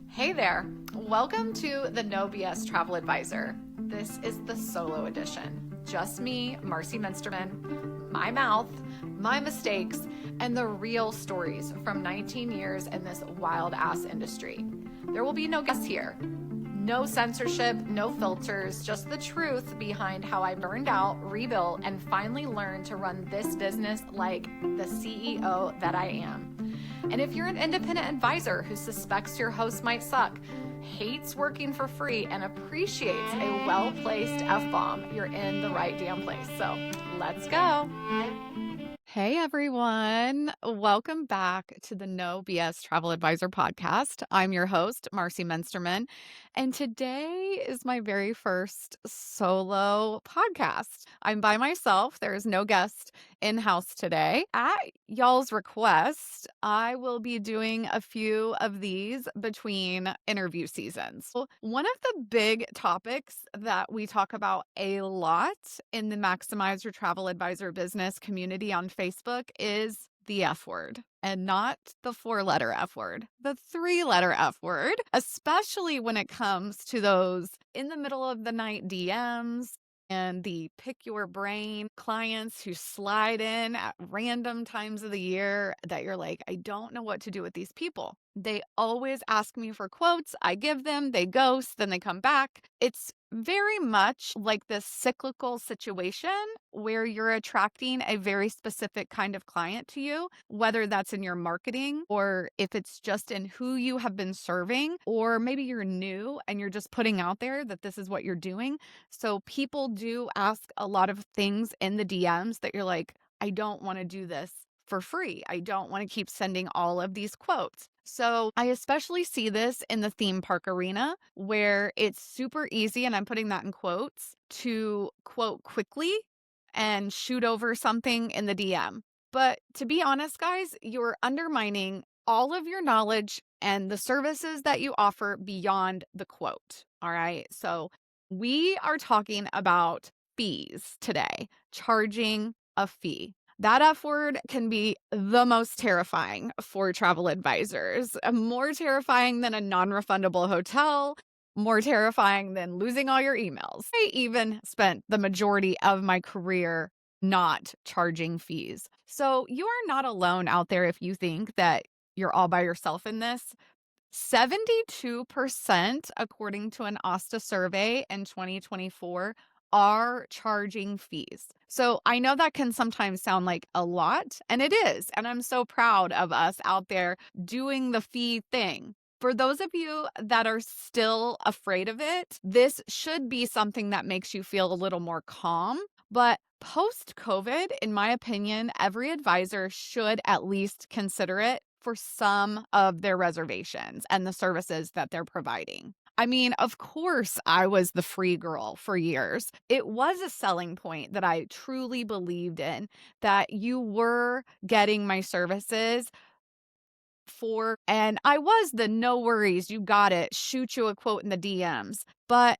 Hey there. Welcome to the No BS Travel Advisor. This is the solo edition. Just me, Marcie Muensterman, my mouth, my mistakes, and the real stories from 19 years in this wild ass industry. There will be no guests here. No censorship, no filters, just the truth behind how I burned out, rebuilt, and finally learned to run this business like the CEO that I am. And if you're an independent advisor who suspects your host might suck, hates working for free, and appreciates a well-placed F-bomb, you're in the right damn place. So let's go. Hey everyone, welcome back to the No BS Travel Advisor podcast. I'm your host, Marcie Muensterman, and today is my very first solo podcast. I'm by myself. There is no guest in-house today. At y'all's request, I will be doing a few of these between interview seasons. One of the big topics that we talk about a lot in the Maximize Your Travel Advisor business community on Facebook is the F word, and not the 4-letter F word, the 3-letter F word, especially when it comes to those in the middle of the night DMs and the pick your brain clients who slide in at random times of the year that you're like, I don't know what to do with these people. They always ask me for quotes. I give them, they ghost, then they come back. It's very much like this cyclical situation where you're attracting a very specific kind of client to you, whether that's in your marketing or if it's just in who you have been serving, or maybe you're new and you're just putting out there that this is what you're doing. So people do ask a lot of things in the DMs that you're like, I don't want to do this for free. I don't want to keep sending all of these quotes. So I especially see this in the theme park arena where it's super easy, and I'm putting that in quotes, to quote quickly and shoot over something in the DM. But to be honest, guys, you're undermining all of your knowledge and the services that you offer beyond the quote. All right. So we are talking about fees today, charging a fee. That F word can be the most terrifying for travel advisors, more terrifying than a non-refundable hotel, more terrifying than losing all your emails. I even spent the majority of my career not charging fees. So you are not alone out there if you think that you're all by yourself in this. 72%, according to an ASTA survey in 2024, are charging fees. So I know that can sometimes sound like a lot, and it is. And I'm so proud of us out there doing the fee thing. For those of you that are still afraid of it, this should be something that makes you feel a little more calm. But post-COVID, in my opinion, every advisor should at least consider it for some of their reservations and the services that they're providing. I mean, of course, I was the free girl for years. It was a selling point that I truly believed in, that you were getting my services for, and I was the no worries, you got it, shoot you a quote in the DMs. But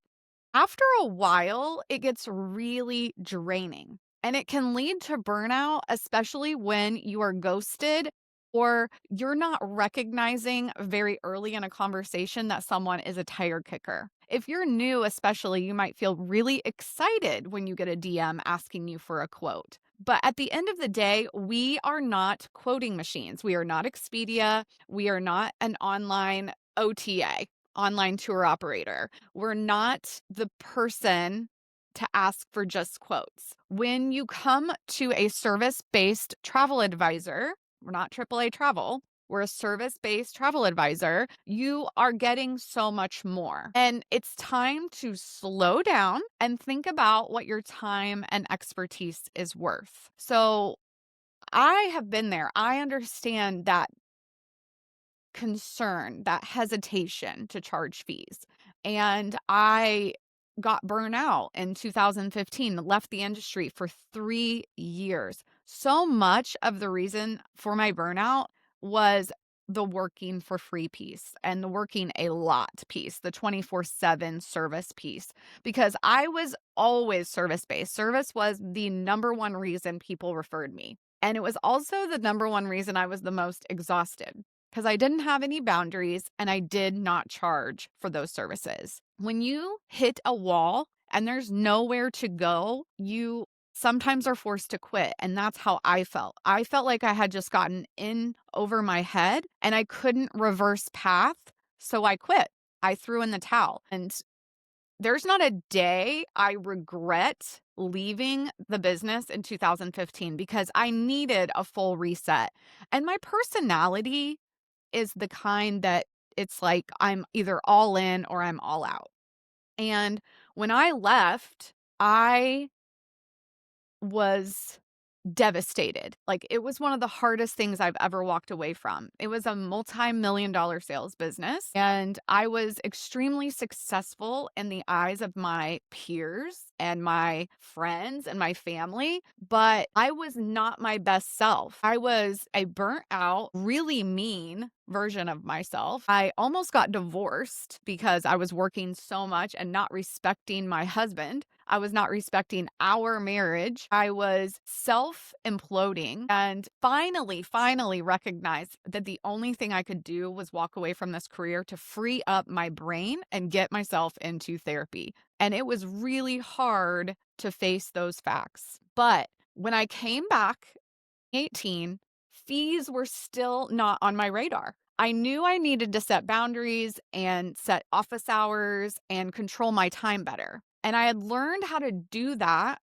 after a while, it gets really draining and it can lead to burnout, especially when you are ghosted or you're not recognizing very early in a conversation that someone is a tire kicker. If you're new, especially, you might feel really excited when you get a DM asking you for a quote. But at the end of the day, we are not quoting machines. We are not Expedia. We are not an online OTA, online tour operator. We're not the person to ask for just quotes. When you come to a service-based travel advisor, we're not AAA travel, we're a service-based travel advisor, you are getting so much more. And it's time to slow down and think about what your time and expertise is worth. So I have been there. I understand that concern, that hesitation to charge fees. And I got burnt out in 2015, left the industry for 3 years. So much of the reason for my burnout was the working for free piece and the working a lot piece, the 24/7 service piece, because I was always service-based. Service was the number one reason people referred me. And it was also the number one reason I was the most exhausted. because I didn't have any boundaries and I did not charge for those services. When you hit a wall and there's nowhere to go, you sometimes are forced to quit. And that's how I felt. I felt like I had just gotten in over my head and I couldn't reverse path. So I quit. I threw in the towel. And there's not a day I regret leaving the business in 2015 because I needed a full reset. And my personality is the kind that it's like I'm either all in or I'm all out. And when I left, I was devastated. Like, it was one of the hardest things I've ever walked away from. It was a multi-million-dollar sales business, and I was extremely successful in the eyes of my peers and my friends and my family, but I was not my best self. I was a burnt out, really mean version of myself. I almost got divorced because I was working so much and not respecting my husband. I was not respecting our marriage. I was self imploding and finally recognized that the only thing I could do was walk away from this career to free up my brain and get myself into therapy. And it was really hard to face those facts. But when I came back 18, fees were still not on my radar. I knew I needed to set boundaries and set office hours and control my time better. And I had learned how to do that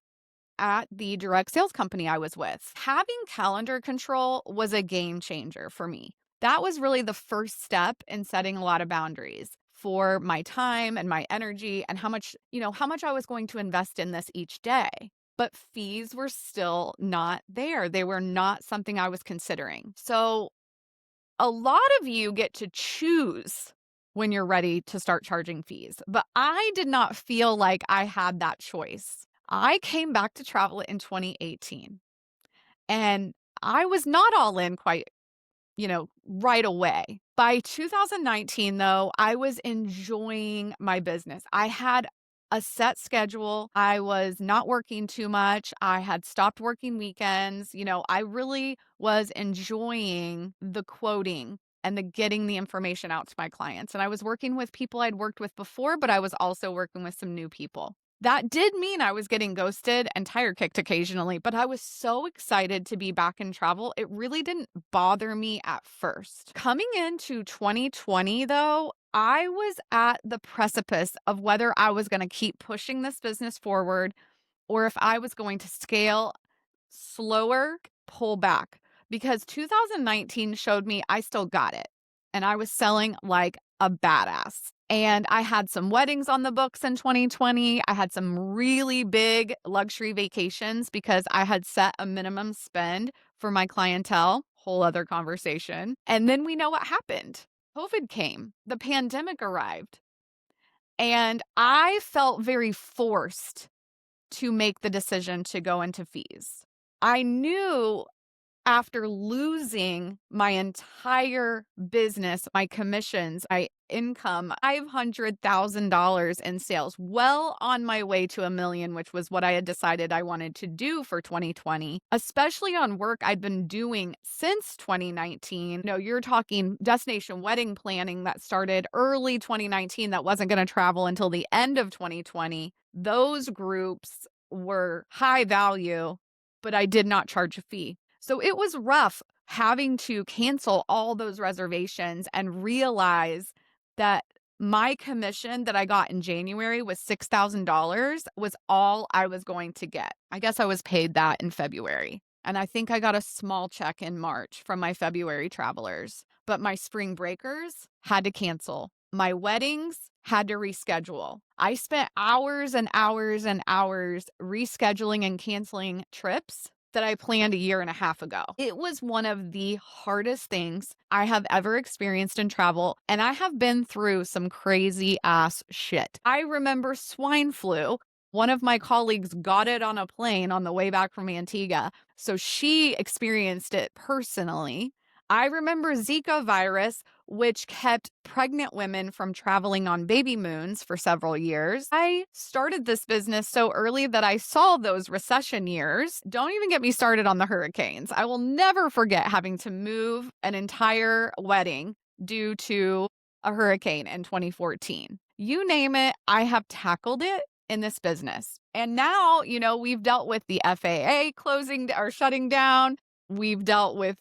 at the direct sales company I was with. Having calendar control was a game changer for me. That was really the first step in setting a lot of boundaries for my time and my energy and how much I was going to invest in this each day. But fees were still not there. They were not something I was considering. So a lot of you get to choose when you're ready to start charging fees, but I did not feel like I had that choice. I came back to travel in 2018 and I was not all in quite, right away. By 2019, though, I was enjoying my business. I had a set schedule. I was not working too much. I had stopped working weekends. I really was enjoying the quoting and the getting the information out to my clients. And I was working with people I'd worked with before, but I was also working with some new people. That did mean I was getting ghosted and tire kicked occasionally, but I was so excited to be back in travel. It really didn't bother me at first. Coming into 2020, though, I was at the precipice of whether I was going to keep pushing this business forward or if I was going to scale slower, pull back, because 2019 showed me I still got it and I was selling like a badass. And I had some weddings on the books in 2020. I had some really big luxury vacations because I had set a minimum spend for my clientele. Whole other conversation. And then we know what happened. COVID came, the pandemic arrived, and I felt very forced to make the decision to go into fees. I knew after losing my entire business, my commissions, my income, $500,000 in sales, well on my way to $1 million, which was what I had decided I wanted to do for 2020, especially on work I'd been doing since 2019. You're talking destination wedding planning that started early 2019 that wasn't going to travel until the end of 2020. Those groups were high value, but I did not charge a fee. So it was rough having to cancel all those reservations and realize that my commission that I got in January was $6,000 was all I was going to get. I guess I was paid that in February. And I think I got a small check in March from my February travelers. But my spring breakers had to cancel. My weddings had to reschedule. I spent hours and hours and hours rescheduling and canceling trips that I planned a year and a half ago. It was one of the hardest things I have ever experienced in travel, and I have been through some crazy ass shit. I remember swine flu. One of my colleagues got it on a plane on the way back from Antigua, so she experienced it personally. I remember Zika virus, which kept pregnant women from traveling on baby moons for several years. I started this business so early that I saw those recession years. Don't even get me started on the hurricanes. I will never forget having to move an entire wedding due to a hurricane in 2014. You name it, I have tackled it in this business. And now, we've dealt with the FAA closing or shutting down. We've dealt with,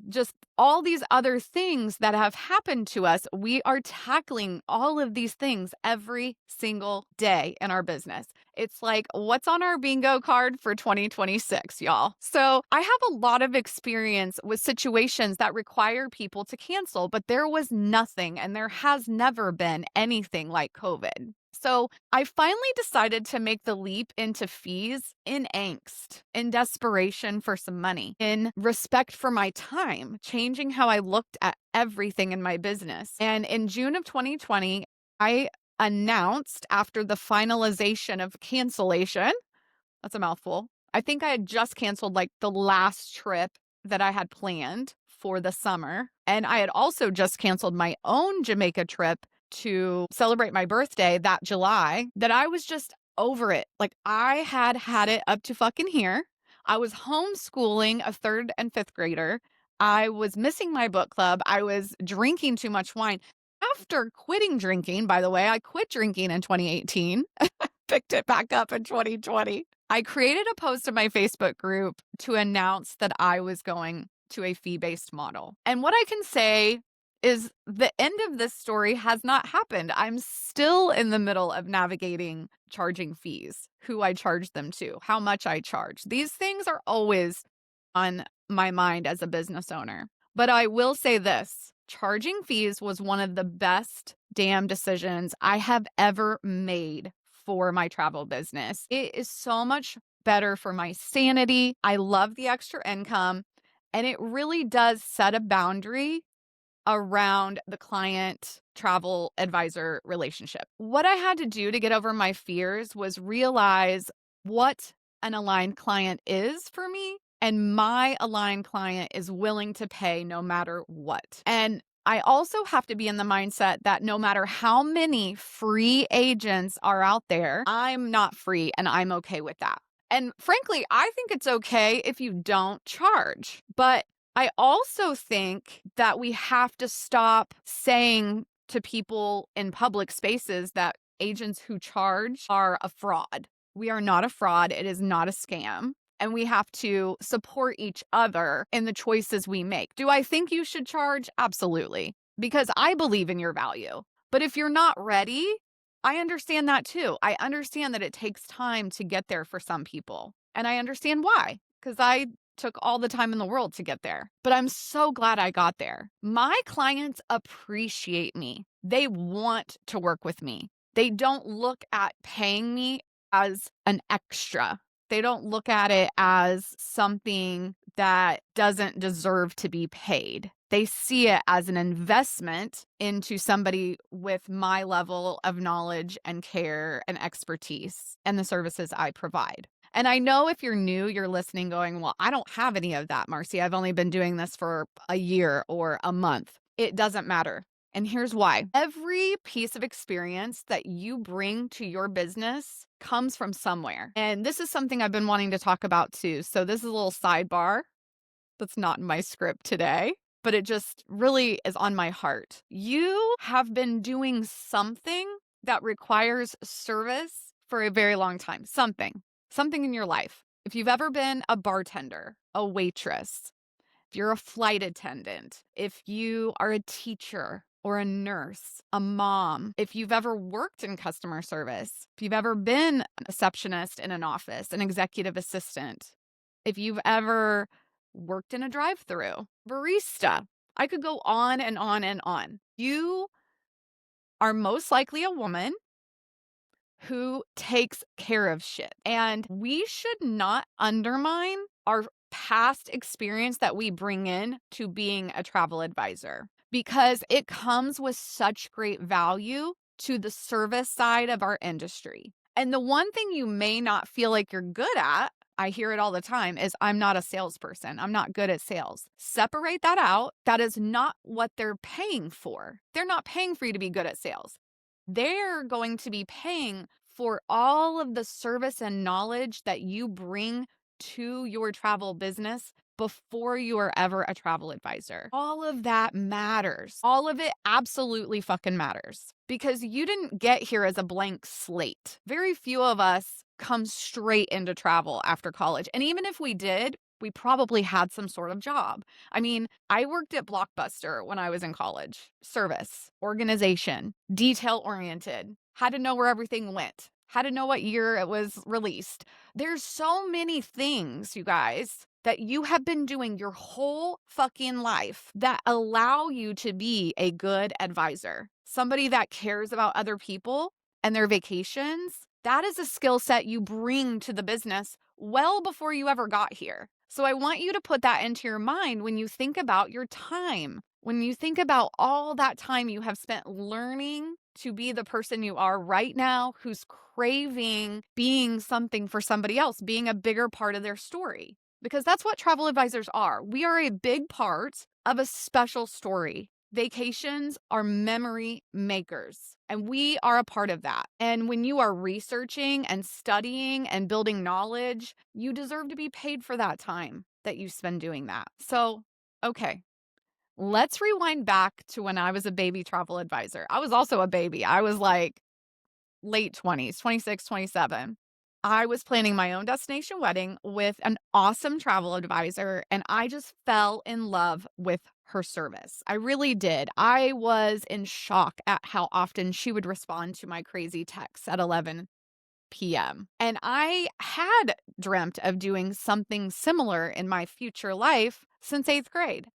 just all these other things that have happened to us. We are tackling all of these things every single day in our business. It's like, what's on our bingo card for 2026, y'all? So I have a lot of experience with situations that require people to cancel, but there was nothing and there has never been anything like COVID. So I finally decided to make the leap into fees in angst, in desperation for some money, in respect for my time, changing how I looked at everything in my business. And in June of 2020, I announced after the finalization of cancellation, that's a mouthful. I think I had just canceled like the last trip that I had planned for the summer. And I had also just canceled my own Jamaica trip to celebrate my birthday that July, that I was just over it. Like I had it up to fucking here. I was homeschooling a 3rd and 5th grader. I was missing my book club. I was drinking too much wine. After quitting drinking, by the way, I quit drinking in 2018, picked it back up in 2020. I created a post in my Facebook group to announce that I was going to a fee-based model. And what I can say is the end of this story has not happened. I'm still in the middle of navigating charging fees, who I charge them to, how much I charge. These things are always on my mind as a business owner. But I will say this, charging fees was one of the best damn decisions I have ever made for my travel business. It is so much better for my sanity. I love the extra income, and it really does set a boundary around the client travel advisor relationship. What I had to do to get over my fears was realize what an aligned client is for me, and my aligned client is willing to pay no matter what. And I also have to be in the mindset that no matter how many free agents are out there, I'm not free and I'm okay with that. And frankly, I think it's okay if you don't charge. But I also think that we have to stop saying to people in public spaces that agents who charge are a fraud. We are not a fraud. It is not a scam. And we have to support each other in the choices we make. Do I think you should charge? Absolutely. Because I believe in your value. But if you're not ready, I understand that too. I understand that it takes time to get there for some people. And I understand why. Because I took all the time in the world to get there. But I'm so glad I got there. My clients appreciate me. They want to work with me. They don't look at paying me as an extra. They don't look at it as something that doesn't deserve to be paid. They see it as an investment into somebody with my level of knowledge and care and expertise and the services I provide. And I know if you're new, you're listening going, well, I don't have any of that, Marcie. I've only been doing this for a year or a month. It doesn't matter. And here's why. Every piece of experience that you bring to your business comes from somewhere. And this is something I've been wanting to talk about too. So this is a little sidebar that's not in my script today, but it just really is on my heart. You have been doing something that requires service for a very long time. Something in your life. If you've ever been a bartender, a waitress, if you're a flight attendant, if you are a teacher or a nurse, a mom, if you've ever worked in customer service, if you've ever been a receptionist in an office, an executive assistant, if you've ever worked in a drive-through, barista, I could go on and on and on. You are most likely a woman who takes care of shit. And we should not undermine our past experience that we bring in to being a travel advisor, because it comes with such great value to the service side of our industry. And the one thing you may not feel like you're good at I hear it all the time, is I'm not a salesperson. I'm not good at sales. Separate that out. That is not what they're paying for. They're not paying for you to be good at sales. They're going to be paying for all of the service and knowledge that you bring to your travel business before you are ever a travel advisor. All of that matters. All of it absolutely fucking matters because you didn't get here as a blank slate. Very few of us come straight into travel after college. And even if we did, we probably had some sort of job. I mean, I worked at Blockbuster when I was in college. Service, organization, detail oriented, had to know where everything went, had to know what year it was released. There's so many things, you guys, that you have been doing your whole fucking life that allow you to be a good advisor, somebody that cares about other people and their vacations. That is a skill set you bring to the business well before you ever got here. So I want you to put that into your mind when you think about your time, when you think about all that time you have spent learning to be the person you are right now, who's craving being something for somebody else, being a bigger part of their story. Because that's what travel advisors are. We are a big part of a special story. Vacations are memory makers, and we are a part of that. And when you are researching and studying and building knowledge, you deserve to be paid for that time that you spend doing that. So, okay, let's rewind back to when I was a baby travel advisor. I was also a baby. I was like late 20s, 26, 27. I was planning my own destination wedding with an awesome travel advisor, and I just fell in love with her service. I really did. I was in shock at how often she would respond to my crazy texts at 11 p.m. And I had dreamt of doing something similar in my future life since 8th grade.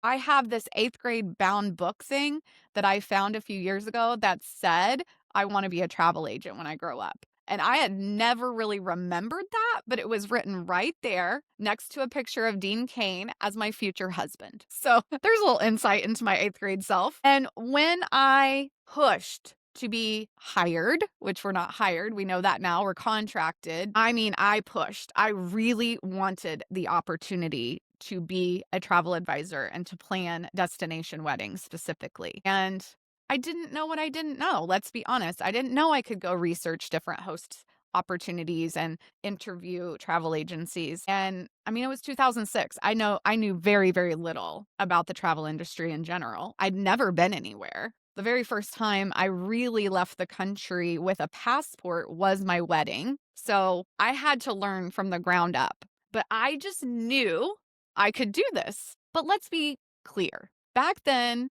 I have this 8th grade bound book thing that I found a few years ago that said, I want to be a travel agent when I grow up. And I had never really remembered that, but it was written right there next to a picture of Dean Cain as my future husband. So there's a little insight into my 8th grade self. And when I pushed to be hired, which we're not hired, we know that now, we're contracted. I mean, I pushed. I really wanted the opportunity to be a travel advisor and to plan destination weddings specifically. And I didn't know what I didn't know. Let's be honest. I didn't know I could go research different hosts opportunities and interview travel agencies. And I mean, it was 2006. I knew very, very little about the travel industry in general. I'd never been anywhere. The very first time I really left the country with a passport was my wedding. So I had to learn from the ground up. But I just knew I could do this. But let's be clear. Back then,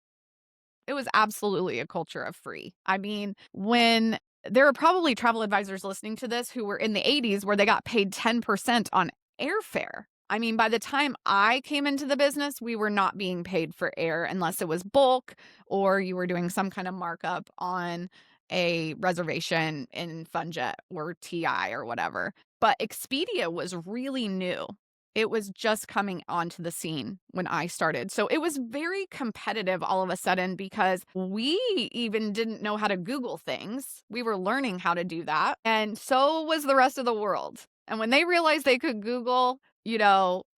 it was absolutely a culture of free. I mean, when there are probably travel advisors listening to this who were in the 80s where they got paid 10% on airfare. I mean, by the time I came into the business, we were not being paid for air unless it was bulk or you were doing some kind of markup on a reservation in Funjet or TI or whatever. But Expedia was really new. It was just coming onto the scene when I started. So it was very competitive all of a sudden because we even didn't know how to Google things. We were learning how to do that. And so was the rest of the world. And when they realized they could Google,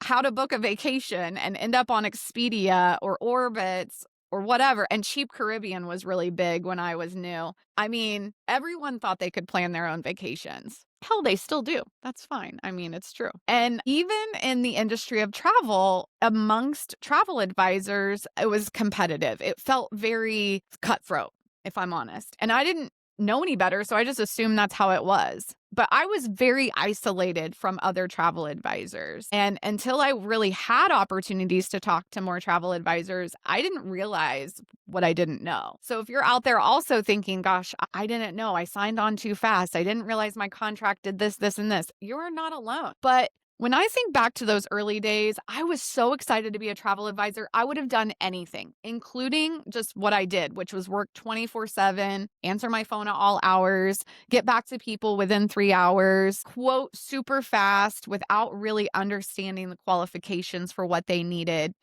how to book a vacation and end up on Expedia or Orbitz or whatever, and Cheap Caribbean was really big when I was new. I mean, everyone thought they could plan their own vacations. Hell, they still do. That's fine. I mean, it's true. And even in the industry of travel, amongst travel advisors, it was competitive. It felt very cutthroat, if I'm honest. And I didn't know any better, so I just assumed that's how it was. But I was very isolated from other travel advisors. And until I really had opportunities to talk to more travel advisors, I didn't realize what I didn't know. So if you're out there also thinking, gosh, I didn't know, I signed on too fast, I didn't realize my contract did this, this, and this, you're not alone. But when I think back to those early days, I was so excited to be a travel advisor. I would have done anything, including just what I did, which was work 24/7, answer my phone at all hours, get back to people within 3 hours, quote super fast without really understanding the qualifications for what they needed,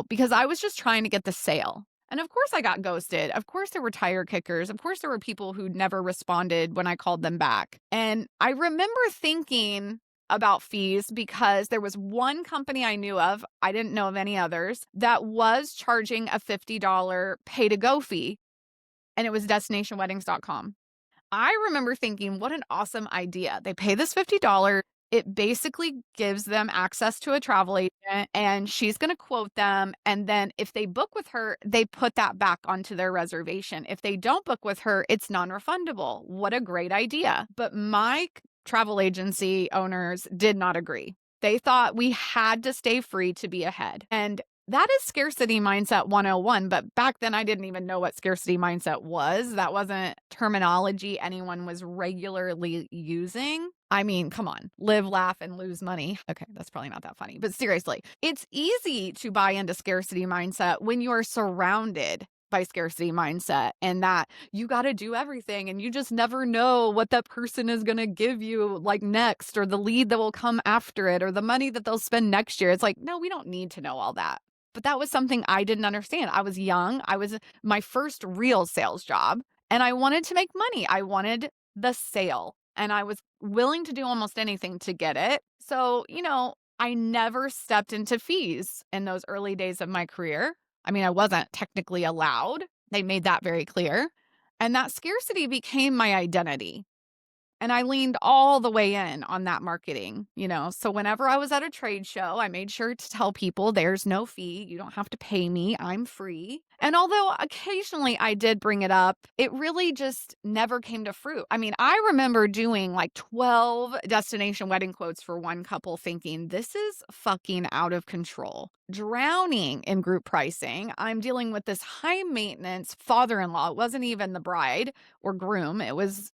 because I was just trying to get the sale. And of course I got ghosted. Of course there were tire kickers. Of course there were people who never responded when I called them back. And I remember thinking, about fees because there was one company I knew of, I didn't know of any others, that was charging a $50 pay to go fee, and it was destinationweddings.com. I remember thinking, what an awesome idea. They pay this $50. It basically gives them access to a travel agent, and she's going to quote them. And then if they book with her, they put that back onto their reservation. If they don't book with her, it's non-refundable. What a great idea. But my travel agency owners did not agree. They thought we had to stay free to be ahead. And that is scarcity mindset 101, but back then I didn't even know what scarcity mindset was. That wasn't terminology anyone was regularly using. I mean, come on, live, laugh, and lose money. Okay, that's probably not that funny, but seriously, it's easy to buy into scarcity mindset when you're surrounded by scarcity mindset and that you got to do everything and you just never know what that person is going to give you like next, or the lead that will come after it, or the money that they'll spend next year. It's like, no, we don't need to know all that. But that was something I didn't understand. I was young. I was my first real sales job, and I wanted to make money. I wanted the sale, and I was willing to do almost anything to get it. So, I never stepped into fees in those early days of my career. I mean, I wasn't technically allowed. They made that very clear. And that scarcity became my identity. And I leaned all the way in on that marketing, So whenever I was at a trade show, I made sure to tell people there's no fee. You don't have to pay me. I'm free. And although occasionally I did bring it up, it really just never came to fruit. I mean, I remember doing like 12 destination wedding quotes for one couple thinking, this is fucking out of control. Drowning in group pricing. I'm dealing with this high maintenance father-in-law. It wasn't even the bride or groom. It was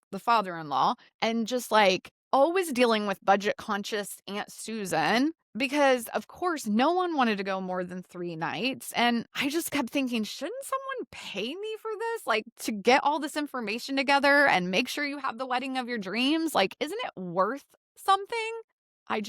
the father-in-law, and just like always dealing with budget conscious Aunt Susan, because of course no one wanted to go more than 3 nights. And I just kept thinking, shouldn't someone pay me for this? Like, to get all this information together and make sure you have the wedding of your dreams? Like, isn't it worth something? I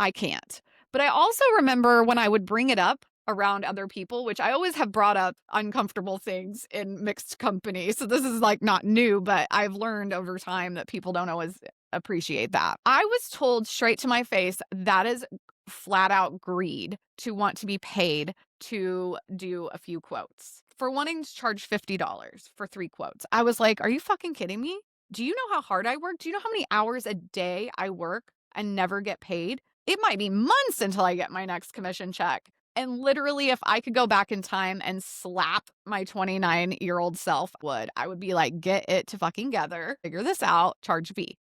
can't. But I also remember when I would bring it up around other people, which I always have brought up uncomfortable things in mixed company. So this is like not new, but I've learned over time that people don't always appreciate that. I was told straight to my face that is flat out greed to want to be paid to do a few quotes. For wanting to charge $50 for 3 quotes. I was like, are you fucking kidding me? Do you know how hard I work? Do you know how many hours a day I work and never get paid? It might be months until I get my next commission check. And literally, if I could go back in time and slap my 29-year-old self, I would be like, get it to fucking together, figure this out, charge a fee.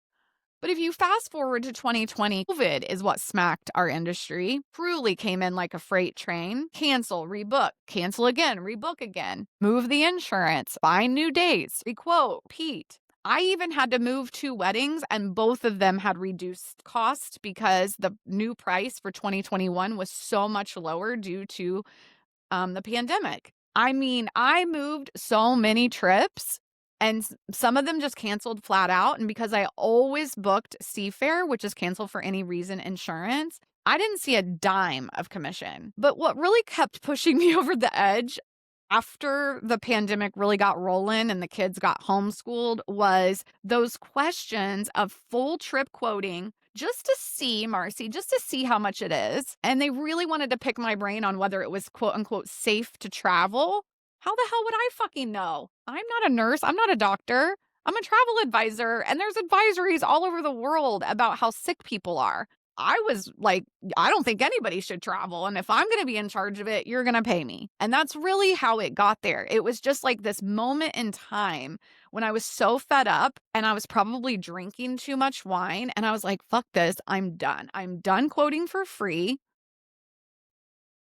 But if you fast forward to 2020, COVID is what smacked our industry. Truly came in like a freight train. Cancel, rebook, cancel again, rebook again, move the insurance, find new dates, requote, repeat. I even had to move 2 weddings, and both of them had reduced cost because the new price for 2021 was so much lower due to the pandemic. I mean, I moved so many trips, and some of them just canceled flat out. And because I always booked Seafair, which is cancel for any reason insurance, I didn't see a dime of commission. But what really kept pushing me over the edge after the pandemic really got rolling and the kids got homeschooled was those questions of full trip quoting just to see, Marcie, just to see how much it is. And they really wanted to pick my brain on whether it was quote unquote safe to travel. How the hell would I fucking know? I'm not a nurse. I'm not a doctor. I'm a travel advisor, and there's advisories all over the world about how sick people are. I was like, I don't think anybody should travel. And if I'm going to be in charge of it, you're going to pay me. And that's really how it got there. It was just like this moment in time when I was so fed up and I was probably drinking too much wine. And I was like, fuck this. I'm done. I'm done quoting for free.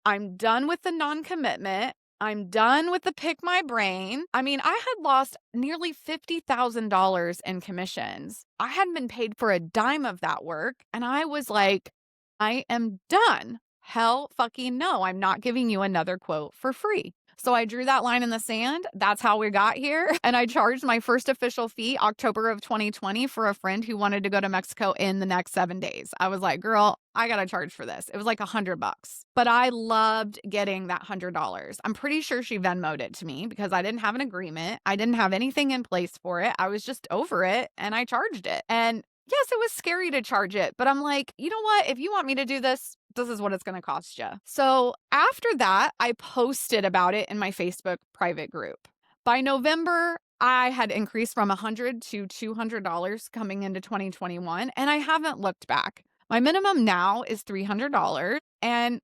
I'm done with the non-commitment. I'm done with the pick my brain. I mean, I had lost nearly $50,000 in commissions. I hadn't been paid for a dime of that work. And I was like, I am done. Hell fucking no. I'm not giving you another quote for free. So I drew that line in the sand. That's how we got here. And I charged my first official fee October of 2020 for a friend who wanted to go to Mexico in the next 7 days. I was like, girl, I got to charge for this. It was like $100. But I loved getting that $100. I'm pretty sure she Venmo'd it to me because I didn't have an agreement. I didn't have anything in place for it. I was just over it and I charged it. And Yes, it was scary to charge it, but I'm like, you know what? If you want me to do this, this is what it's going to cost you. So after that, I posted about it in my Facebook private group. By November, I had increased from $100 to $200 coming into 2021, and I haven't looked back. My minimum now is $300. And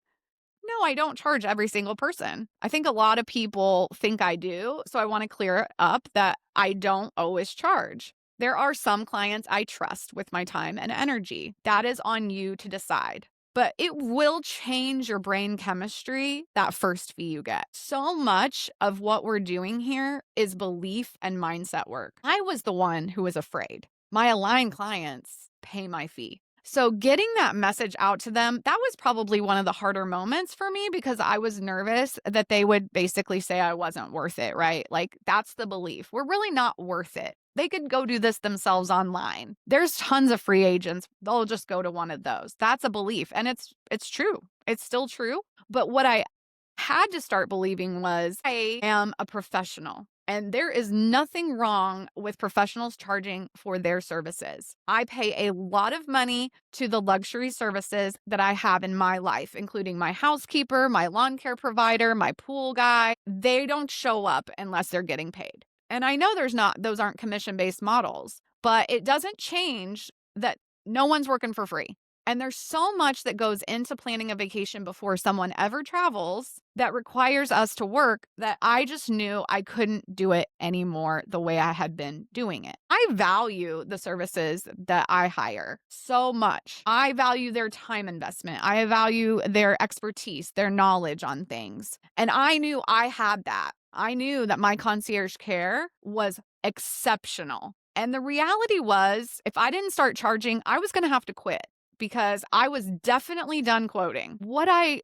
no, I don't charge every single person. I think a lot of people think I do. So I want to clear up that I don't always charge. There are some clients I trust with my time and energy. That is on you to decide. But it will change your brain chemistry that first fee you get. So much of what we're doing here is belief and mindset work. I was the one who was afraid. My aligned clients pay my fee. So getting that message out to them, that was probably one of the harder moments for me because I was nervous that they would basically say I wasn't worth it, right? Like that's the belief. We're really not worth it. They could go do this themselves online. There's tons of free agents. They'll just go to one of those. That's a belief. And it's true. It's still true. But what I had to start believing was I am a professional. And there is nothing wrong with professionals charging for their services. I pay a lot of money to the luxury services that I have in my life, including my housekeeper, my lawn care provider, my pool guy. They don't show up unless they're getting paid. And I know those aren't commission-based models, but it doesn't change that no one's working for free. And there's so much that goes into planning a vacation before someone ever travels that requires us to work that I just knew I couldn't do it anymore the way I had been doing it. I value the services that I hire so much. I value their time investment. I value their expertise, their knowledge on things. And I knew I had that. I knew that my concierge care was exceptional. And the reality was, if I didn't start charging, I was going to have to quit because I was definitely done quoting. What I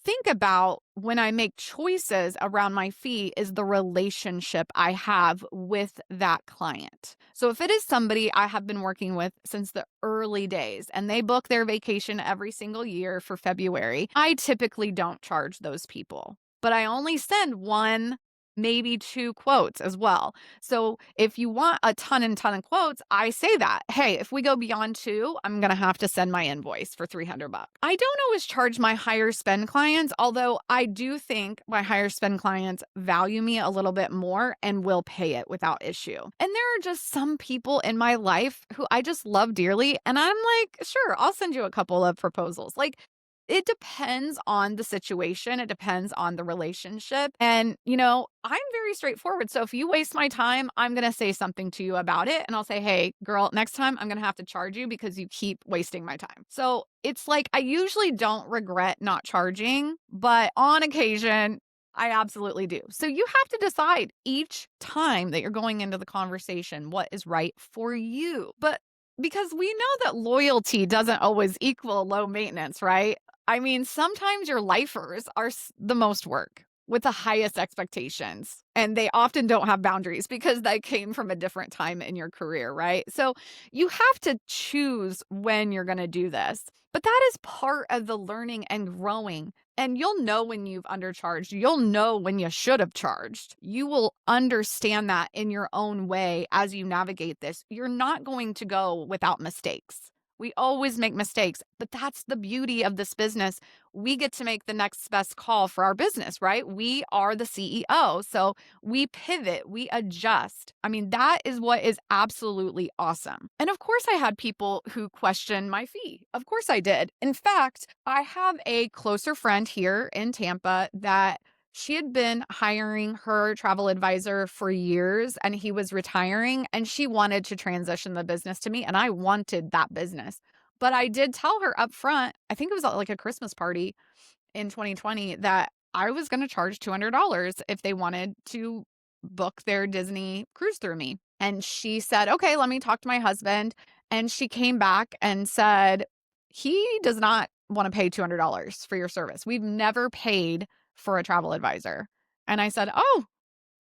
think about when I make choices around my fee is the relationship I have with that client. So if it is somebody I have been working with since the early days and they book their vacation every single year for February, I typically don't charge those people. But I only send one, maybe two quotes as well. So if you want a ton of quotes, I say that, hey, if we go beyond two, I'm going to have to send my invoice for $300. I don't always charge my higher spend clients, although I do think my higher spend clients value me a little bit more and will pay it without issue. And there are just some people in my life who I just love dearly. And I'm like, sure, I'll send you a couple of proposals. Like, it depends on the situation. It depends on the relationship. And, I'm very straightforward. So if you waste my time, I'm going to say something to you about it. And I'll say, hey, girl, next time I'm going to have to charge you because you keep wasting my time. So it's like, I usually don't regret not charging, but on occasion, I absolutely do. So you have to decide each time that you're going into the conversation what is right for you. But because we know that loyalty doesn't always equal low maintenance, right? I mean, sometimes your lifers are the most work with the highest expectations, and they often don't have boundaries because they came from a different time in your career, right? So you have to choose when you're going to do this. But that is part of the learning and growing. And you'll know when you've undercharged. You'll know when you should have charged. You will understand that in your own way as you navigate this. You're not going to go without mistakes. We always make mistakes, but that's the beauty of this business. We get to make the next best call for our business, right? We are the CEO. So we pivot, we adjust. I mean, that is what is absolutely awesome. And of course, I had people who questioned my fee. Of course, I did. In fact, I have a closer friend here in Tampa that she had been hiring her travel advisor for years and he was retiring and she wanted to transition the business to me and I wanted that business. But I did tell her up front, I think it was like a Christmas party in 2020, that I was going to charge $200 if they wanted to book their Disney cruise through me. And she said, okay, let me talk to my husband. And she came back and said, he does not want to pay $200 for your service. We've never paid for a travel advisor. And I said, oh,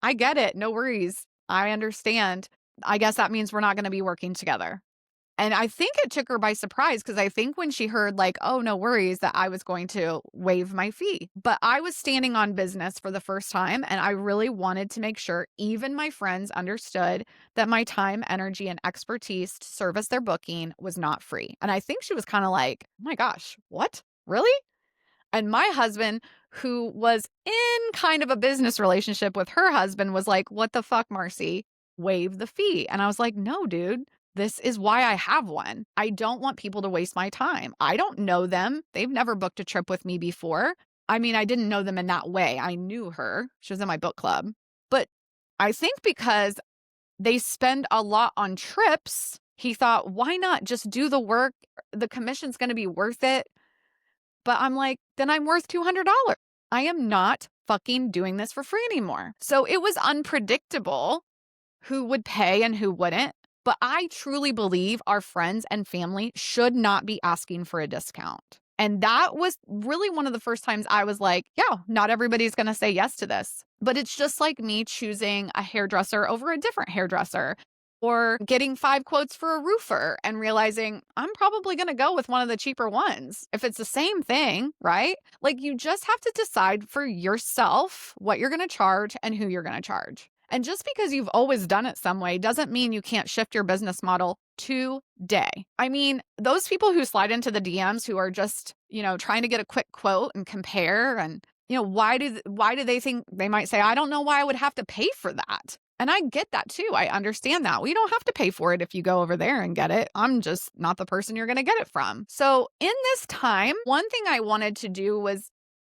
I get it. No worries. I understand. I guess that means we're not going to be working together. And I think it took her by surprise because I think when she heard like, oh, no worries that I was going to waive my fee. But I was standing on business for the first time and I really wanted to make sure even my friends understood that my time, energy, and expertise to service their booking was not free. And I think she was kind of like, oh my gosh, what? Really? And my husband, who was in kind of a business relationship with her husband, was like, what the fuck, Marcie? Waive the fee. And I was like, no, dude, this is why I have one. I don't want people to waste my time. I don't know them. They've never booked a trip with me before. I mean, I didn't know them in that way. I knew her. She was in my book club. But I think because they spend a lot on trips, he thought, why not just do the work? The commission's going to be worth it. But I'm like, then I'm worth $200. I am not fucking doing this for free anymore. So it was unpredictable who would pay and who wouldn't. But I truly believe our friends and family should not be asking for a discount. And that was really one of the first times I was like, yeah, not everybody's going to say yes to this. But it's just like me choosing a hairdresser over a different hairdresser, or getting 5 quotes for a roofer and realizing I'm probably going to go with one of the cheaper ones if it's the same thing, right? Like you just have to decide for yourself what you're going to charge and who you're going to charge. And just because you've always done it some way doesn't mean you can't shift your business model today. I mean, those people who slide into the DMs who are just, trying to get a quick quote and compare, and why do they think they might say, I don't know why I would have to pay for that. And I get that too. I understand that. We don't have to pay for it if you go over there and get it. I'm just not the person you're going to get it from. So in this time, one thing I wanted to do was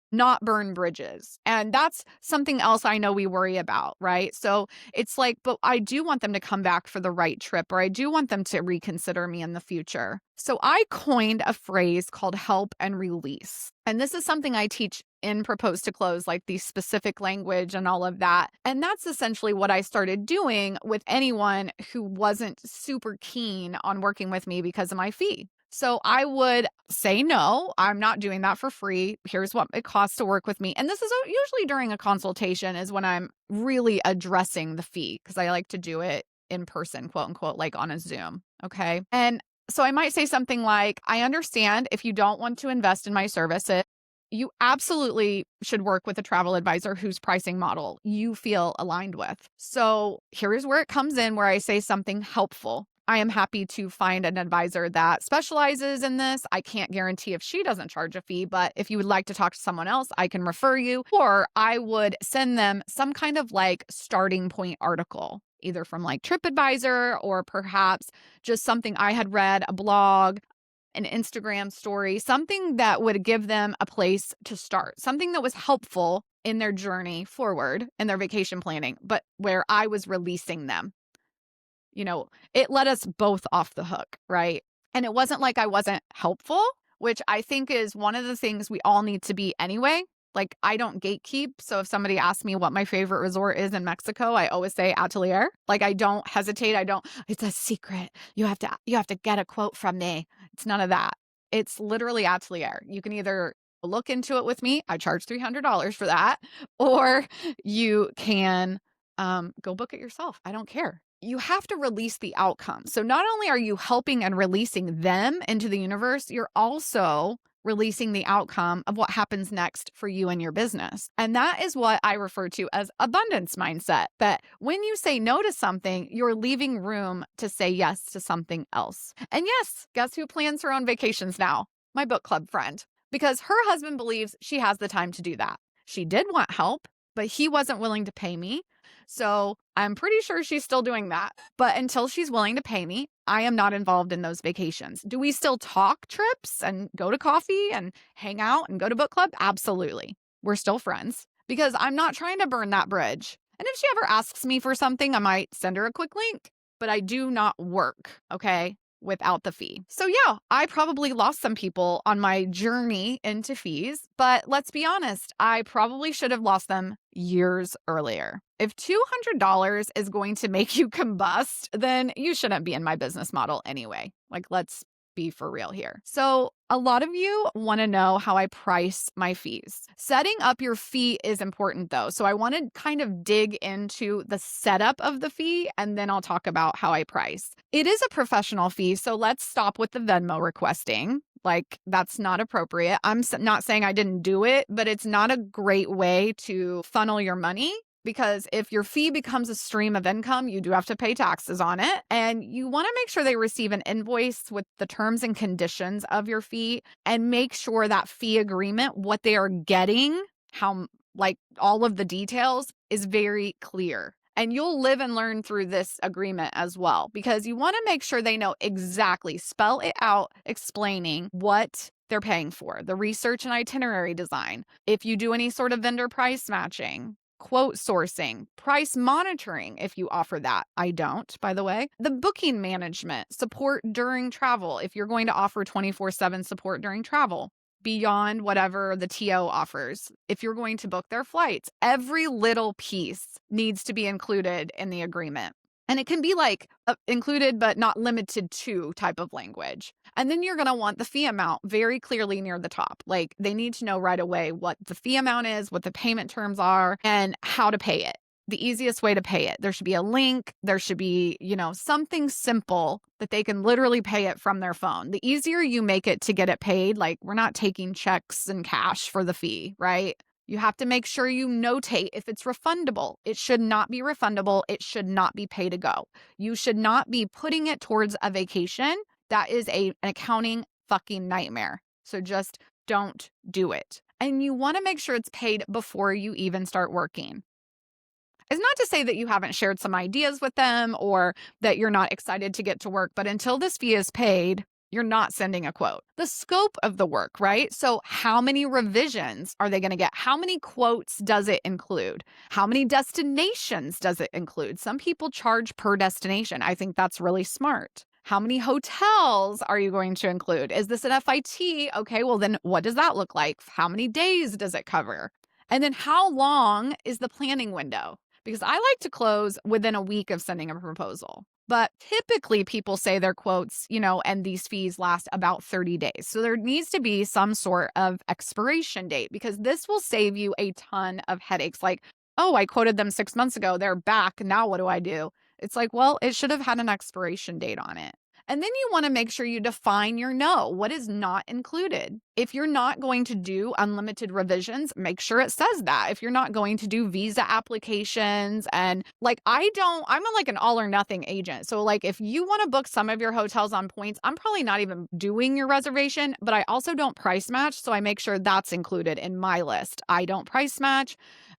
not burn bridges. And that's something else I know we worry about, right? So it's like, but I do want them to come back for the right trip, or I do want them to reconsider me in the future. So I coined a phrase called help and release. And this is something I teach in Propose to Close, like the specific language and all of that. And that's essentially what I started doing with anyone who wasn't super keen on working with me because of my fee. So I would say, no, I'm not doing that for free. Here's what it costs to work with me. And this is usually during a consultation is when I'm really addressing the fee, because I like to do it in person, quote unquote, like on a Zoom. Okay. And so I might say something like, I understand if you don't want to invest in my services, you absolutely should work with a travel advisor whose pricing model you feel aligned with. So here's where it comes in, where I say something helpful. I am happy to find an advisor that specializes in this. I can't guarantee if she doesn't charge a fee, but if you would like to talk to someone else, I can refer you. Or I would send them some kind of like starting point article, either from like TripAdvisor or perhaps just something I had read, a blog, an Instagram story, something that would give them a place to start, something that was helpful in their journey forward in their vacation planning, but where I was releasing them. It let us both off the hook, right? And it wasn't like I wasn't helpful, which I think is one of the things we all need to be anyway. Like I don't gatekeep. So if somebody asks me what my favorite resort is in Mexico, I always say Atelier. Like I don't hesitate. It's a secret. You have to get a quote from me. It's none of that. It's literally Atelier. You can either look into it with me. I charge $300 for that, or you can go book it yourself. I don't care. You have to release the outcome. So not only are you helping and releasing them into the universe, you're also releasing the outcome of what happens next for you and your business. And that is what I refer to as abundance mindset. That when you say no to something, you're leaving room to say yes to something else. And yes, guess who plans her own vacations now? My book club friend. Because her husband believes she has the time to do that. She did want help, but he wasn't willing to pay me. So I'm pretty sure she's still doing that. But until she's willing to pay me, I am not involved in those vacations. Do we still talk trips and go to coffee and hang out and go to book club? Absolutely. We're still friends because I'm not trying to burn that bridge. And if she ever asks me for something, I might send her a quick link, but I do not work, okay, without the fee. So yeah, I probably lost some people on my journey into fees, but let's be honest, I probably should have lost them years earlier. If $200 is going to make you combust, then you shouldn't be in my business model anyway. Like, let's be for real here. So a lot of you want to know how I price my fees. Setting up your fee is important though. So I want to kind of dig into the setup of the fee and then I'll talk about how I price. It is a professional fee. So let's stop with the Venmo requesting. Like, that's not appropriate. I'm not saying I didn't do it, but it's not a great way to funnel your money. Because if your fee becomes a stream of income, you do have to pay taxes on it. And you want to make sure they receive an invoice with the terms and conditions of your fee and make sure that fee agreement, what they are getting, how, like all of the details is very clear. And you'll live and learn through this agreement as well, because you want to make sure they know exactly, spell it out, explaining what they're paying for, the research and itinerary design. If you do any sort of vendor price matching, quote sourcing, price monitoring, if you offer that. I don't, by the way. The booking management, support during travel, if you're going to offer 24/7 support during travel, beyond whatever the TO offers. If you're going to book their flights, every little piece needs to be included in the agreement. And it can be like included but not limited to type of language. And then you're going to want the fee amount very clearly near the top. Like, they need to know right away what the fee amount is, what the payment terms are, and how to pay it. The easiest way to pay it. There should be a link. There should be, something simple that they can literally pay it from their phone. The easier you make it to get it paid, like, we're not taking checks and cash for the fee, right? You have to make sure you notate if it's refundable. It should not be refundable. It should not be pay to go. You should not be putting it towards a vacation. That is an accounting fucking nightmare. So just don't do it. And you want to make sure it's paid before you even start working. It's not to say that you haven't shared some ideas with them or that you're not excited to get to work, but until this fee is paid, you're not sending a quote. The scope of the work, right? So how many revisions are they going to get? How many quotes does it include? How many destinations does it include? Some people charge per destination. I think that's really smart. How many hotels are you going to include? Is this an FIT? Okay, well then what does that look like? How many days does it cover? And then how long is the planning window? Because I like to close within a week of sending a proposal. But typically people say their quotes, and these fees last about 30 days. So there needs to be some sort of expiration date, because this will save you a ton of headaches. Like, oh, I quoted them 6 months ago. They're back. Now what do I do? It's like, well, it should have had an expiration date on it. And then you want to make sure you define your no. What is not included? If you're not going to do unlimited revisions, make sure it says that. If you're not going to do visa applications, and I'm like an all or nothing agent. So like, if you want to book some of your hotels on points, I'm probably not even doing your reservation, but I also don't price match. So I make sure that's included in my list. I don't price match.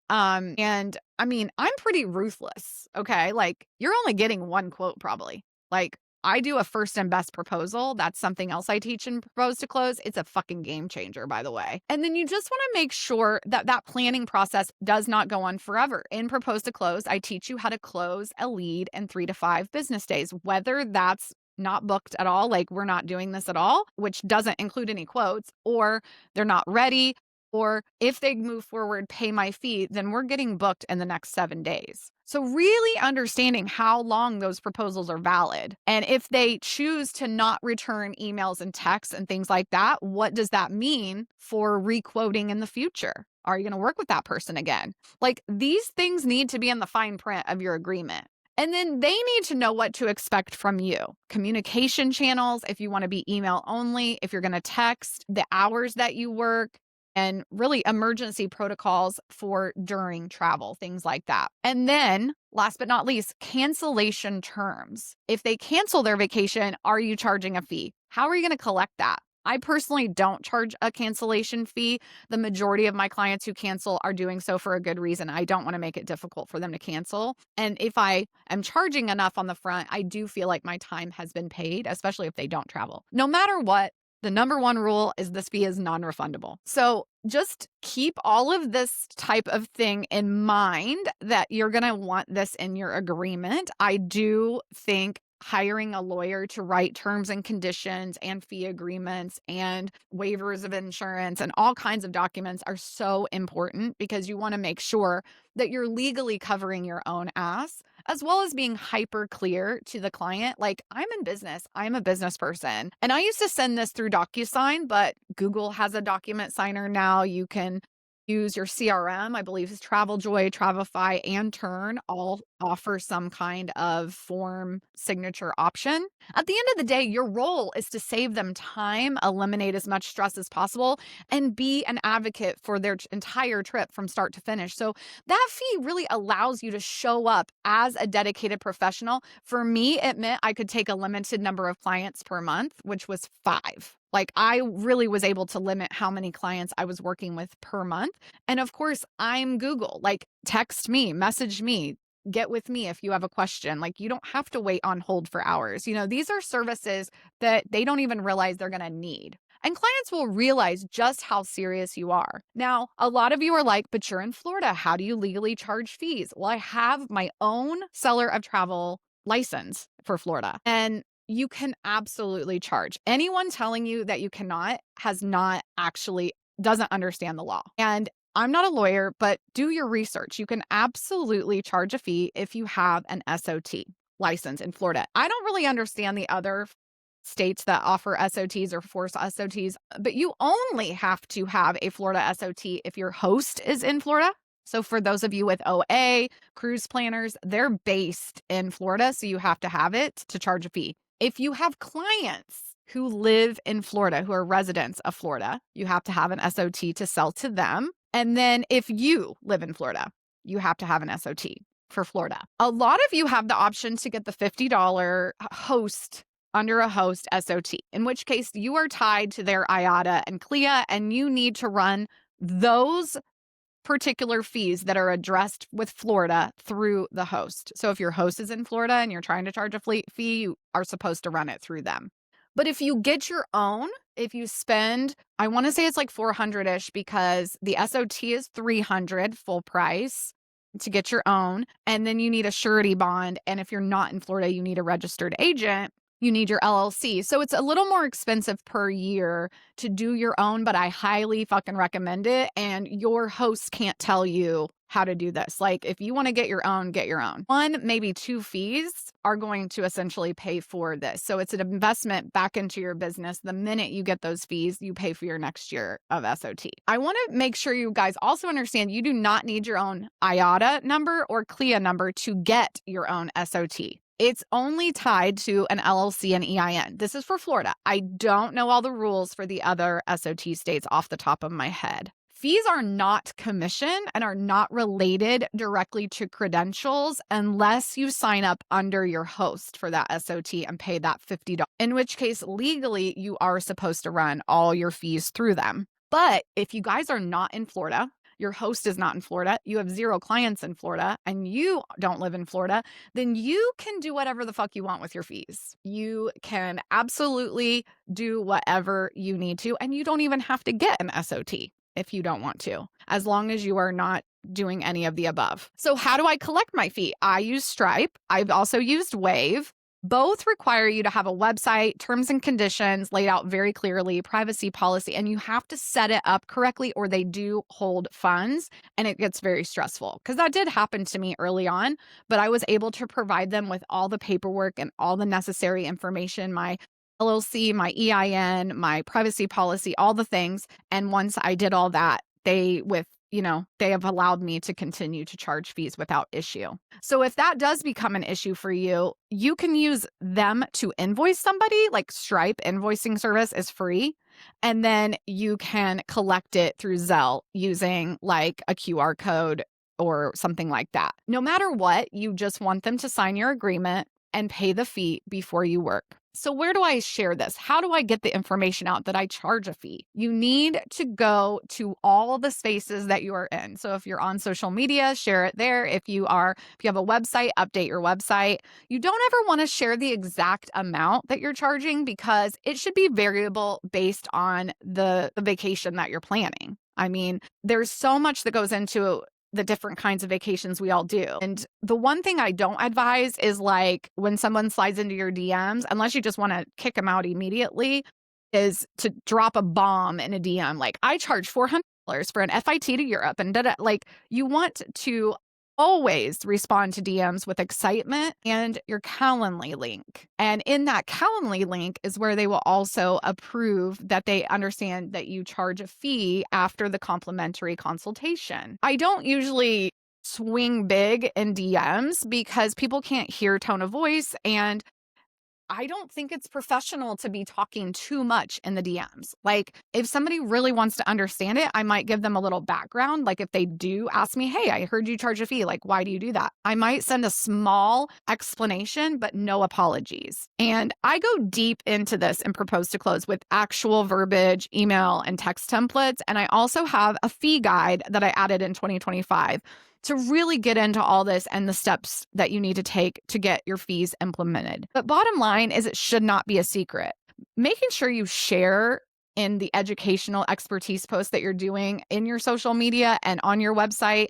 And I mean, I'm pretty ruthless. Okay. Like, you're only getting one quote probably. Like, I do a first and best proposal. That's something else I teach in Propose to Close. It's a fucking game changer, by the way. And then you just want to make sure that that planning process does not go on forever. In Propose to Close, I teach you how to close a lead in 3 to 5 business days, whether that's not booked at all, like we're not doing this at all, which doesn't include any quotes, or they're not ready, or if they move forward, pay my fee, then we're getting booked in the next 7 days. So really understanding how long those proposals are valid. And if they choose to not return emails and texts and things like that, what does that mean for requoting in the future? Are you going to work with that person again? Like, these things need to be in the fine print of your agreement. And then they need to know what to expect from you. Communication channels, if you want to be email only, if you're going to text, the hours that you work, and really emergency protocols for during travel, things like that. And then last but not least, cancellation terms. If they cancel their vacation, are you charging a fee? How are you going to collect that? I personally don't charge a cancellation fee. The majority of my clients who cancel are doing so for a good reason. I don't want to make it difficult for them to cancel. And if I am charging enough on the front, I do feel like my time has been paid, especially if they don't travel. No matter what, the number one rule is this fee is non-refundable. So just keep all of this type of thing in mind, that you're going to want this in your agreement. I do think hiring a lawyer to write terms and conditions and fee agreements and waivers of insurance and all kinds of documents are so important, because you want to make sure that you're legally covering your own ass, as well as being hyper clear to the client. Like, I'm in business, I'm a business person. And I used to send this through DocuSign, but Google has a document signer now. You can use your CRM, I believe is TravelJoy, Travefy, and Turn all offer some kind of form signature option. At the end of the day, your role is to save them time, eliminate as much stress as possible, and be an advocate for their entire trip from start to finish. So that fee really allows you to show up as a dedicated professional. For me, it meant I could take a limited number of clients per month, which was 5. Like, I really was able to limit how many clients I was working with per month. And of course, I'm Google. Like, text me, message me, get with me if you have a question. Like, you don't have to wait on hold for hours. These are services that they don't even realize they're going to need. And clients will realize just how serious you are. Now, a lot of you are like, but you're in Florida. How do you legally charge fees? Well, I have my own seller of travel license for Florida. And you can absolutely charge. Anyone telling you that you cannot doesn't understand the law. And I'm not a lawyer, but do your research. You can absolutely charge a fee if you have an SOT license in Florida. I don't really understand the other states that offer SOTs or force SOTs, but you only have to have a Florida SOT if your host is in Florida. So for those of you with OA, cruise planners, they're based in Florida, so you have to have it to charge a fee. If you have clients who live in Florida, who are residents of Florida, you have to have an SOT to sell to them. And then if you live in Florida, you have to have an SOT for Florida. A lot of you have the option to get the $50 host under a host SOT, in which case you are tied to their IATA and CLIA, and you need to run those particular fees that are addressed with Florida through the host. So if your host is in Florida and you're trying to charge a fee, you are supposed to run it through them. But if you get your own, if you spend, I want to say it's like 400-ish, because the SOT is 300 full price to get your own. And then you need a surety bond. And if you're not in Florida, you need a registered agent. You need your LLC. So it's a little more expensive per year to do your own, but I highly fucking recommend it. And your host can't tell you how to do this. Like, if you want to get your own, get your own. 1, maybe 2 fees are going to essentially pay for this. So it's an investment back into your business. The minute you get those fees, you pay for your next year of SOT. I want to make sure you guys also understand you do not need your own IATA number or CLIA number to get your own SOT. It's only tied to an LLC and EIN. This is for Florida. I don't know all the rules for the other SOT states off the top of my head. Fees are not commission and are not related directly to credentials unless you sign up under your host for that SOT and pay that $50, in which case legally you are supposed to run all your fees through them. But if you guys are not in Florida, your host is not in Florida, you have 0 clients in Florida, and you don't live in Florida, then you can do whatever the fuck you want with your fees. You can absolutely do whatever you need to, and you don't even have to get an SOT if you don't want to, as long as you are not doing any of the above. So how do I collect my fee? I use Stripe. I've also used Wave. Both require you to have a website, terms and conditions laid out very clearly, privacy policy, and you have to set it up correctly or they do hold funds and it gets very stressful. Because that did happen to me early on, but I was able to provide them with all the paperwork and all the necessary information, my LLC, my EIN, my privacy policy, all the things. And once I did all that, they have allowed me to continue to charge fees without issue. So if that does become an issue for you, you can use them to invoice somebody. Like Stripe invoicing service is free. And then you can collect it through Zelle using like a QR code or something like that. No matter what, you just want them to sign your agreement and pay the fee before you work. So where do I share this? How do I get the information out that I charge a fee? You need to go to all the spaces that you are in. So if you're on social media, share it there. If you have a website, update your website. You don't ever want to share the exact amount that you're charging because it should be variable based on the vacation that you're planning. I mean, there's so much that goes into the different kinds of vacations we all do. And the one thing I don't advise is like when someone slides into your DMs, unless you just want to kick them out immediately, is to drop a bomb in a DM. Like, I charge $400 for an FIT to Europe and like, you want to always respond to DMs with excitement and your Calendly link. And in that Calendly link is where they will also approve that they understand that you charge a fee after the complimentary consultation. I don't usually swing big in DMs because people can't hear tone of voice, and I don't think it's professional to be talking too much in the DMs. Like, if somebody really wants to understand it, I might give them a little background. Like, if they do ask me, hey, I heard you charge a fee. Like, why do you do that? I might send a small explanation, but no apologies. And I go deep into this in Propose to Close with actual verbiage, email, and text templates. And I also have a fee guide that I added in 2025 to really get into all this and the steps that you need to take to get your fees implemented. But bottom line is, it should not be a secret. Making sure you share in the educational expertise posts that you're doing in your social media and on your website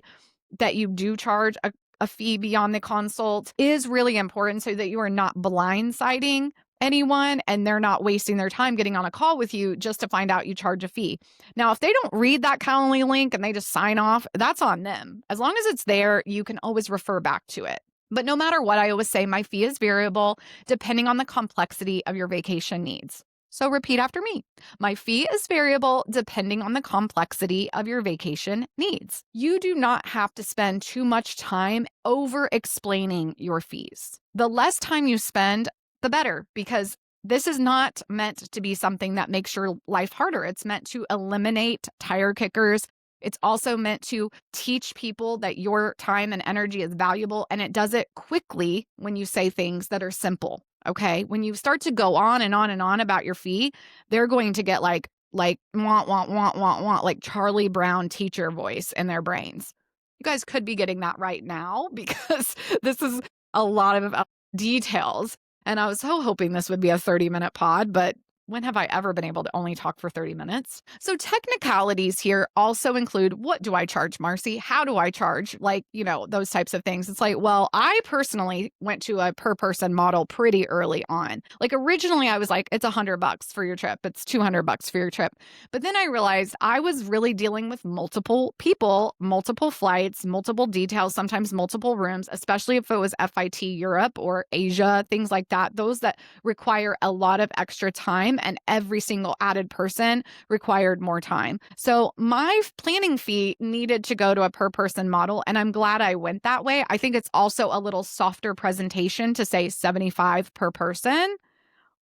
that you do charge a fee beyond the consult is really important, so that you are not blindsiding anyone and they're not wasting their time getting on a call with you just to find out you charge a fee. Now, if they don't read that Calendly link and they just sign off, that's on them. As long as it's there, you can always refer back to it. But no matter what, I always say my fee is variable depending on the complexity of your vacation needs. So repeat after me. My fee is variable depending on the complexity of your vacation needs. You do not have to spend too much time over explaining your fees. The less time you spend, the better, because this is not meant to be something that makes your life harder. It's meant to eliminate tire kickers. It's also meant to teach people that your time and energy is valuable, and it does it quickly when you say things that are simple, okay? When you start to go on and on and on about your fee, they're going to get like want, like Charlie Brown teacher voice in their brains. You guys could be getting that right now because this is a lot of details. And I was so hoping this would be a 30-minute pod, but when have I ever been able to only talk for 30 minutes? So technicalities here also include, what do I charge, Marcie? How do I charge? Like, those types of things. It's like, well, I personally went to a per person model pretty early on. Like, originally I was like, it's $100 for your trip. It's $200 for your trip. But then I realized I was really dealing with multiple people, multiple flights, multiple details, sometimes multiple rooms, especially if it was FIT Europe or Asia, things like that. Those that require a lot of extra time, and every single added person required more time. So my planning fee needed to go to a per person model, and I'm glad I went that way. I think it's also a little softer presentation to say 75 per person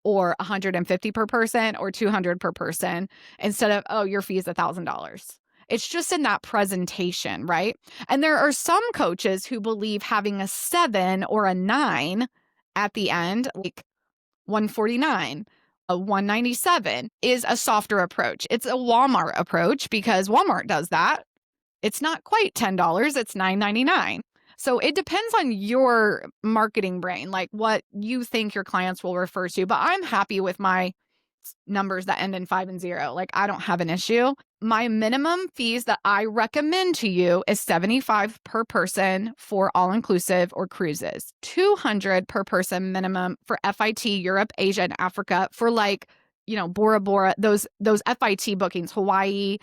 or 150 per person or 200 per person instead of, oh, your fee is $1,000. It's just in that presentation, right? And there are some coaches who believe having a 7 or a 9 at the end, like 149, a 197, is a softer approach. It's a Walmart approach because Walmart does that. It's not quite $10, it's $9.99. So it depends on your marketing brain, like what you think your clients will refer to. But I'm happy with my numbers that end in 5 and 0. Like, I don't have an issue. My minimum fees that I recommend to you is $75 per person for all-inclusive or cruises, $200 per person minimum for FIT Europe, Asia, and Africa for Bora Bora, those FIT bookings, Hawaii,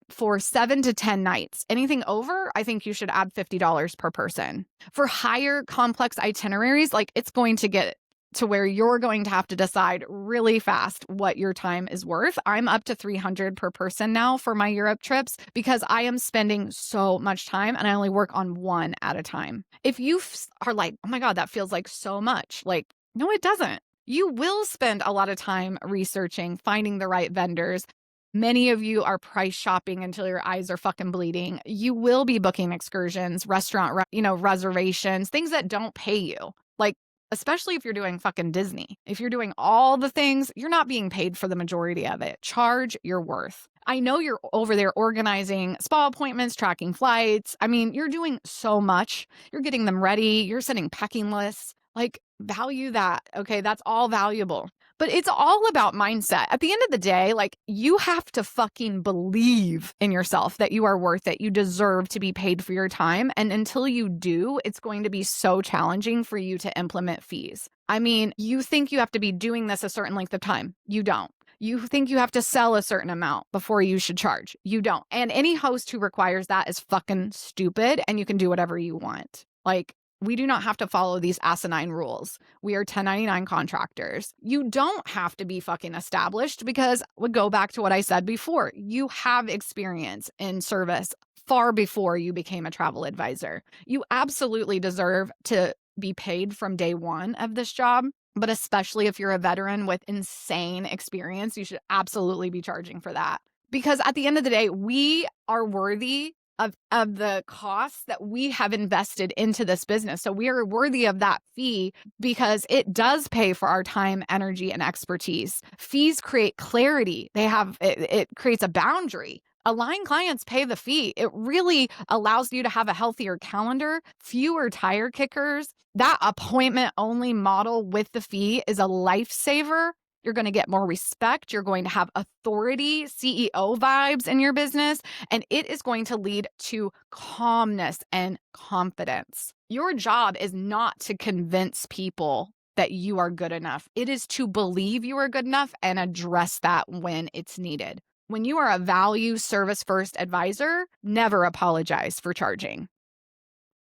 for 7 to 10 nights. Anything over, I think you should add $50 per person. For higher complex itineraries, like, it's going to get to where you're going to have to decide really fast what your time is worth. I'm up to $300 per person now for my Europe trips because I am spending so much time and I only work on one at a time. If you are like, oh my God, that feels like so much. Like, no, it doesn't. You will spend a lot of time researching, finding the right vendors. Many of you are price shopping until your eyes are fucking bleeding. You will be booking excursions, restaurant, reservations, things that don't pay you. Like, especially if you're doing fucking Disney. If you're doing all the things, you're not being paid for the majority of it. Charge your worth. I know you're over there organizing spa appointments, tracking flights. I mean, you're doing so much. You're getting them ready. You're sending packing lists. Like, value that. Okay, that's all valuable. But it's all about mindset. At the end of the day, like, you have to fucking believe in yourself that you are worth it. You deserve to be paid for your time. And until you do, it's going to be so challenging for you to implement fees. I mean, you think you have to be doing this a certain length of time. You don't. You think you have to sell a certain amount before you should charge. You don't. And any host who requires that is fucking stupid, and you can do whatever you want. Like, we do not have to follow these asinine rules. We are 1099 contractors. You don't have to be fucking established because we go back to what I said before. You have experience in service far before you became a travel advisor. You absolutely deserve to be paid from day one of this job, but especially if you're a veteran with insane experience, you should absolutely be charging for that. Because at the end of the day, we are worthy of the costs that we have invested into this business. So we are worthy of that fee because it does pay for our time, energy, and expertise. Fees create clarity. It creates a boundary. Aligned clients pay the fee. It really allows you to have a healthier calendar, fewer tire kickers. That appointment only model with the fee is a lifesaver. You're going to get more respect. You're going to have authority, CEO vibes in your business, and it is going to lead to calmness and confidence. Your job is not to convince people that you are good enough. It is to believe you are good enough and address that when it's needed. When you are a value service first advisor, never apologize for charging.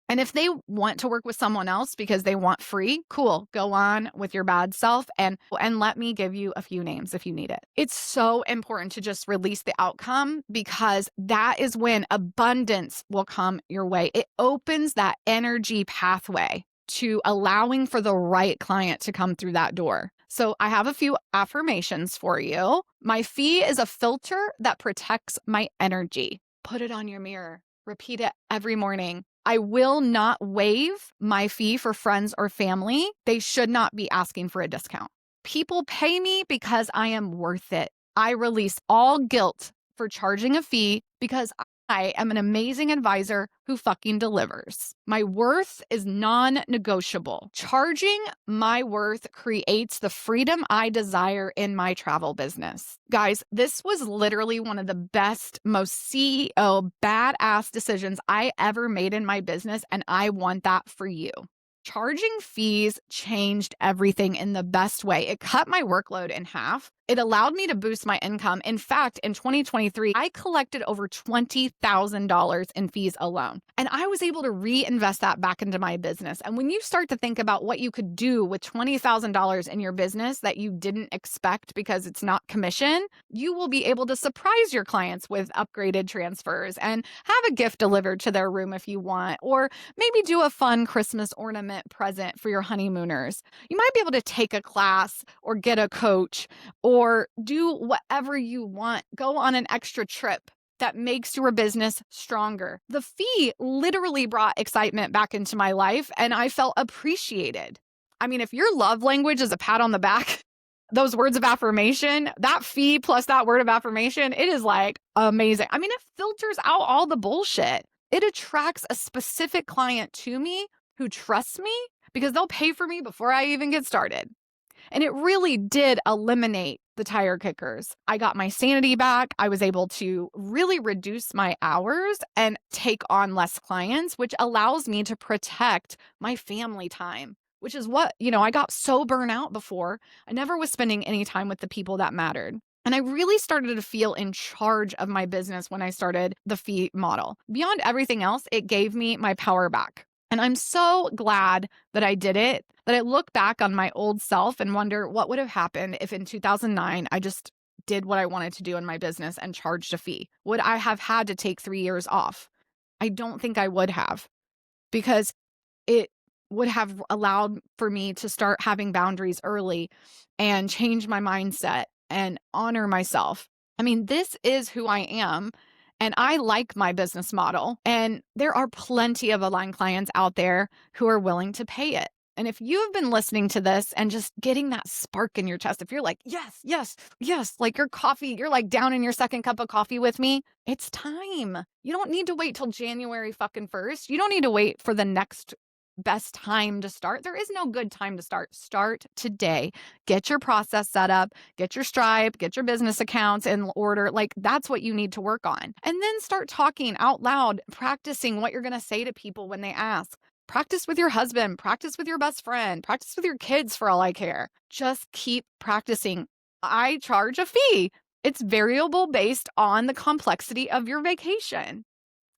And if they want to work with someone else because they want free, cool, go on with your bad self and let me give you a few names if you need it. It's so important to just release the outcome because that is when abundance will come your way. It opens that energy pathway to allowing for the right client to come through that door. So I have a few affirmations for you. My fee is a filter that protects my energy. Put it on your mirror. Repeat it every morning. I will not waive my fee for friends or family. They should not be asking for a discount. People pay me because I am worth it. I release all guilt for charging a fee because I am an amazing advisor who fucking delivers. My worth is non-negotiable. Charging my worth creates the freedom I desire in my travel business. Guys, this was literally one of the best, most CEO badass decisions I ever made in my business, and I want that for you. Charging fees changed everything in the best way. It cut my workload in half. It allowed me to boost my income. In fact, in 2023, I collected over $20,000 in fees alone. And I was able to reinvest that back into my business. And when you start to think about what you could do with $20,000 in your business that you didn't expect because it's not commission, you will be able to surprise your clients with upgraded transfers and have a gift delivered to their room if you want, or maybe do a fun Christmas ornament present for your honeymooners. You might be able to take a class or get a coach or do whatever you want. Go on an extra trip that makes your business stronger. The fee literally brought excitement back into my life and I felt appreciated. I mean, if your love language is a pat on the back, those words of affirmation, that fee plus that word of affirmation, it is like amazing. I mean, it filters out all the bullshit. It attracts a specific client to me who trusts me because they'll pay for me before I even get started. And it really did eliminate the tire kickers. I got my sanity back. I was able to really reduce my hours and take on less clients, which allows me to protect my family time, which is what, I got so burnt out before. I never was spending any time with the people that mattered. And I really started to feel in charge of my business when I started the fee model. Beyond everything else, it gave me my power back. And I'm so glad that I did it, that I look back on my old self and wonder what would have happened if in 2009 I just did what I wanted to do in my business and charged a fee. Would I have had to take 3 years off? I don't think I would have, because it would have allowed for me to start having boundaries early and change my mindset and honor myself. I mean, this is who I am. And I like my business model. And there are plenty of aligned clients out there who are willing to pay it. And if you have been listening to this and just getting that spark in your chest, if you're like, yes, yes, yes, like your coffee, you're like down in your second cup of coffee with me, it's time. You don't need to wait till January fucking 1st. You don't need to wait for the next best time to start. There is no good time to start. Start today. Get your process set up, get your Stripe, get your business accounts in order. Like, that's what you need to work on. And then start talking out loud, practicing what you're going to say to people when they ask. Practice with your husband, practice with your best friend, practice with your kids for all I care. Just keep practicing I charge a fee. It's variable based on the complexity of your vacation.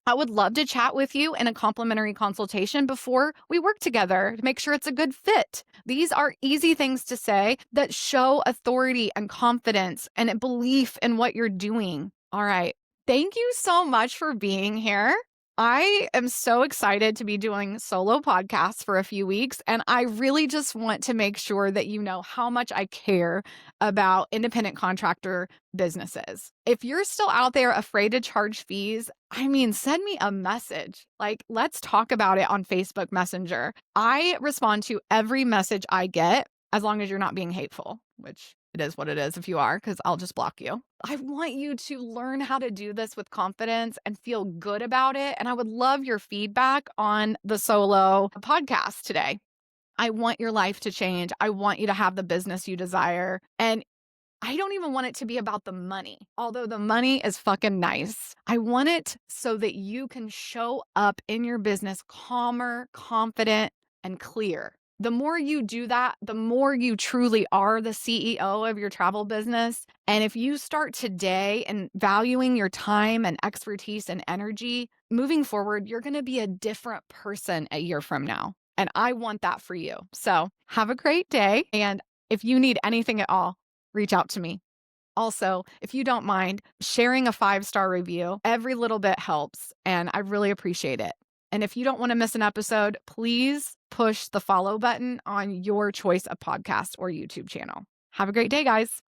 I would love to chat with you in a complimentary consultation before we work together to make sure it's a good fit. These are easy things to say that show authority and confidence and a belief in what you're doing. All right. Thank you so much for being here. I am so excited to be doing solo podcasts for a few weeks, and I really just want to make sure that you know how much I care about independent contractor businesses. If you're still out there afraid to charge fees, send me a message. Like, let's talk about it on Facebook Messenger. I respond to every message I get as long as you're not being hateful, which it is what it is if you are, because I'll just block you. I want you to learn how to do this with confidence and feel good about it. And I would love your feedback on the solo podcast today. I want your life to change. I want you to have the business you desire. And I don't even want it to be about the money, although the money is fucking nice. I want it so that you can show up in your business calmer, confident, and clear. The more you do that, the more you truly are the CEO of your travel business. And if you start today and valuing your time and expertise and energy, moving forward, you're going to be a different person a year from now. And I want that for you. So have a great day. And if you need anything at all, reach out to me. Also, if you don't mind sharing a 5-star review, every little bit helps, and I really appreciate it. And if you don't want to miss an episode, please push the follow button on your choice of podcast or YouTube channel. Have a great day, guys.